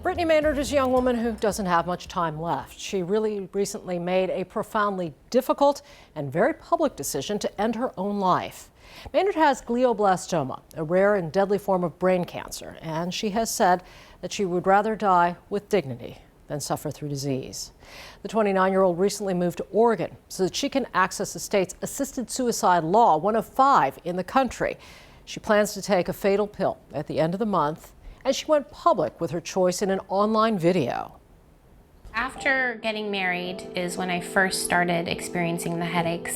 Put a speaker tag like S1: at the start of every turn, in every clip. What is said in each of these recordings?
S1: Brittany Maynard is a young woman who doesn't have much time left. She really recently made a profoundly difficult and very public decision to end her own life. Maynard has glioblastoma, a rare and deadly form of brain cancer, and she has said that she would rather die with dignity than suffer through disease. The 29-year-old recently moved to Oregon so that she can access the state's assisted suicide law, one of 5 in the country. She plans to take a fatal pill at the end of the month, and she went public with her choice in an online video.
S2: After getting married is when I first started experiencing the headaches,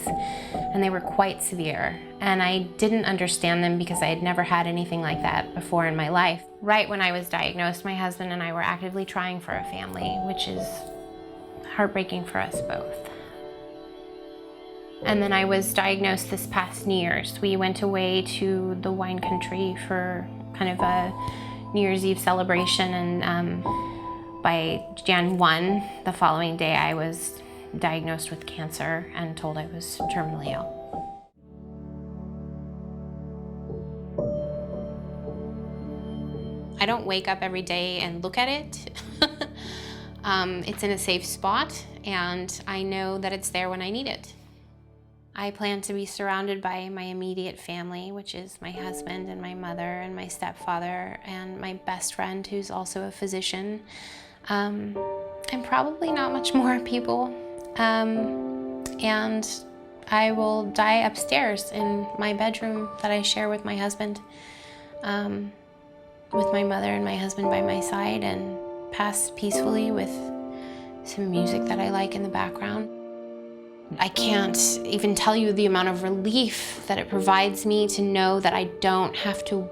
S2: and they were quite severe. And I didn't understand them because I had never had anything like that before in my life. Right when I was diagnosed, my husband and I were actively trying for a family, which is heartbreaking for us both. And then I was diagnosed this past New Year's. We went away to the wine country for kind of a New Year's Eve celebration, and by Jan 1, the following day, I was diagnosed with cancer and told I was terminally ill. I don't wake up every day and look at it. It's in a safe spot, and I know that it's there when I need it. I plan to be surrounded by my immediate family, which is my husband and my mother and my stepfather and my best friend, who's also a physician. And probably not much more people. And I will die upstairs in my bedroom that I share with my husband, with my mother and my husband by my side, and pass peacefully with some music that I like in the background. I can't even tell you the amount of relief that it provides me to know that I don't have to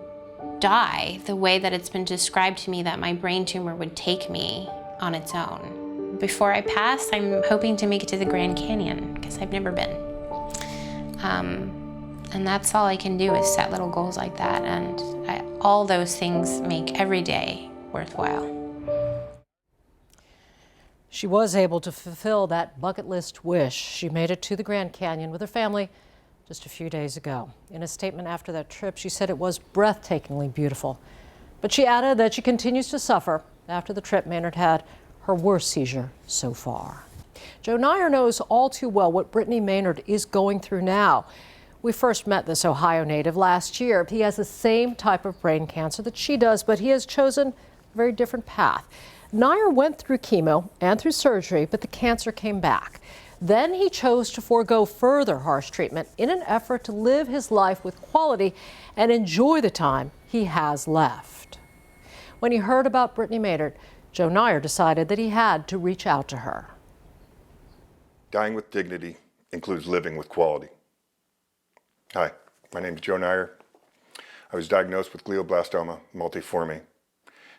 S2: die the way that it's been described to me that my brain tumor would take me on its own. Before I pass, I'm hoping to make it to the Grand Canyon, because I've never been. And that's all I can do, is set little goals like that, and all those things make every day worthwhile.
S1: She was able to fulfill that bucket list wish. She made it to the Grand Canyon with her family just a few days ago. In a statement after that trip, she said it was breathtakingly beautiful. But she added that she continues to suffer. After the trip, Maynard had her worst seizure so far. Joe Nyer knows all too well what Brittany Maynard is going through now. We first met this Ohio native last year. He has the same type of brain cancer that she does, but he has chosen a very different path. Nyer went through chemo and through surgery, but the cancer came back. Then he chose to forego further harsh treatment in an effort to live his life with quality and enjoy the time he has left. When he heard about Brittany Maynard, Joe Nyer decided that he had to reach out to her.
S3: Dying with dignity includes living with quality. Hi, my name is Joe Nyer. I was diagnosed with glioblastoma multiforme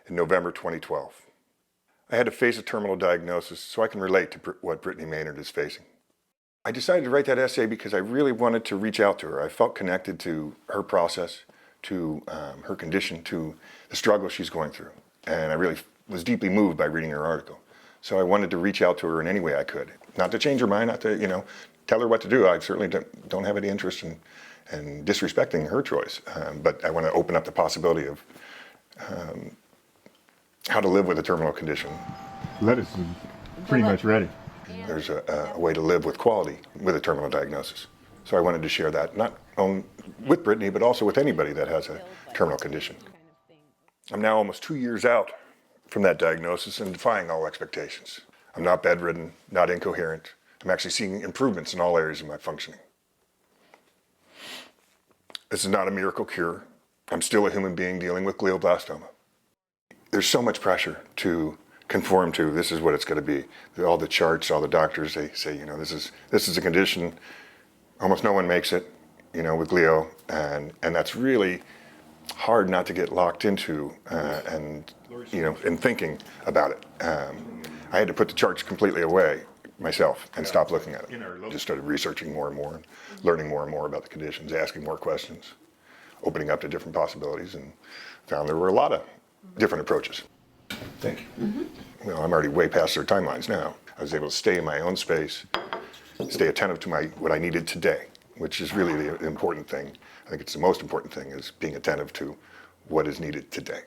S3: in November 2012. I had to face a terminal diagnosis, so I can relate to what Brittany Maynard is facing. I decided to write that essay because I really wanted to reach out to her. I felt connected to her process, to her condition, to the struggle she's going through. And I really was deeply moved by reading her article. So I wanted to reach out to her in any way I could. Not to change her mind, not to, tell her what to do. I certainly don't have any interest in disrespecting her choice. But I want to open up the possibility of how to live with a terminal condition.
S4: Lettuce is pretty much ready.
S3: There's a way to live with quality with a terminal diagnosis. So I wanted to share that, not only with Brittany, but also with anybody that has a terminal condition. I'm now almost 2 years out from that diagnosis and defying all expectations. I'm not bedridden, not incoherent. I'm actually seeing improvements in all areas of my functioning. This is not a miracle cure. I'm still a human being dealing with glioblastoma. There's so much pressure to conform to this is what it's going to be. All the charts, all the doctors, they say, this is a condition. Almost no one makes it, with glio, and that's really hard not to get locked into and thinking about it. I had to put the charts completely away myself and stop looking at it. Just started researching more and more, and learning more and more about the conditions, asking more questions, opening up to different possibilities, and found there were a lot of different approaches. Thank you. Mm-hmm. I'm already way past their timelines now. I was able to stay in my own space, stay attentive to what I needed today, which is really the important thing. I think it's the most important thing, is being attentive to what is needed today.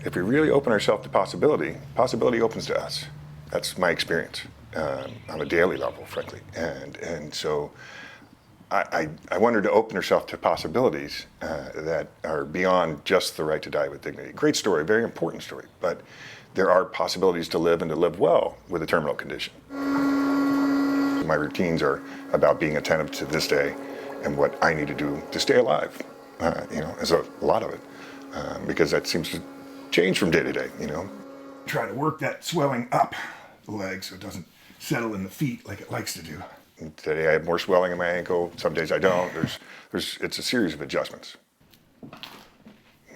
S3: If we really open ourselves to possibility, possibility opens to us. That's my experience on a daily level, frankly. And so I want her to open herself to possibilities that are beyond just the right to die with dignity. Great story, very important story, but there are possibilities to live and to live well with a terminal condition. My routines are about being attentive to this day and what I need to do to stay alive. There's a lot of it, because that seems to change from day to day,
S4: Try to work that swelling up the leg so it doesn't settle in the feet like it likes to do.
S3: Today I have more swelling in my ankle, some days I don't. It's a series of adjustments.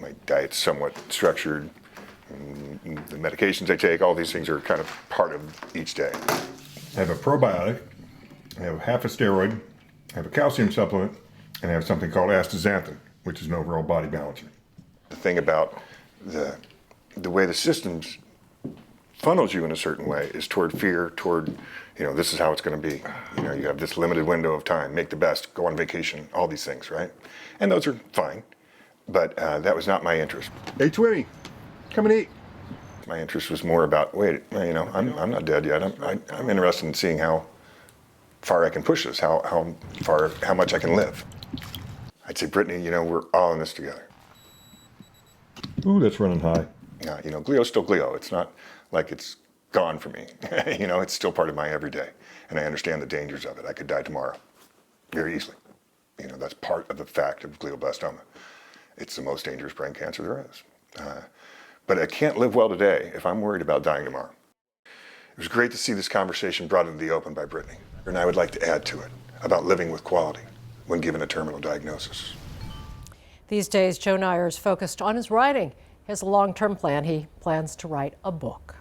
S3: My diet's somewhat structured. The medications I take, all these things are kind of part of each day.
S4: I have a probiotic, I have half a steroid, I have a calcium supplement, and I have something called astaxanthin, which is an overall body balancer.
S3: The thing about the way the systems funnels you in a certain way is toward fear, toward, this is how it's going to be. You have this limited window of time, make the best, go on vacation, all these things, right? And those are fine, but that was not my interest.
S4: Hey, Twinny, come and eat.
S3: My interest was more about, wait, I'm not dead yet. I'm interested in seeing how far I can push this, how much I can live. I'd say, Brittany, we're all in this together.
S4: Ooh, that's running high.
S3: Glio's still glio. It's not like it's gone for me. It's still part of my everyday. And I understand the dangers of it. I could die tomorrow very easily. That's part of the fact of glioblastoma. It's the most dangerous brain cancer there is. But I can't live well today if I'm worried about dying tomorrow. It was great to see this conversation brought into the open by Brittany. And I would like to add to it about living with quality when given a terminal diagnosis.
S1: These days, Joe Nyer is focused on his writing. He has a long-term plan. He plans to write a book.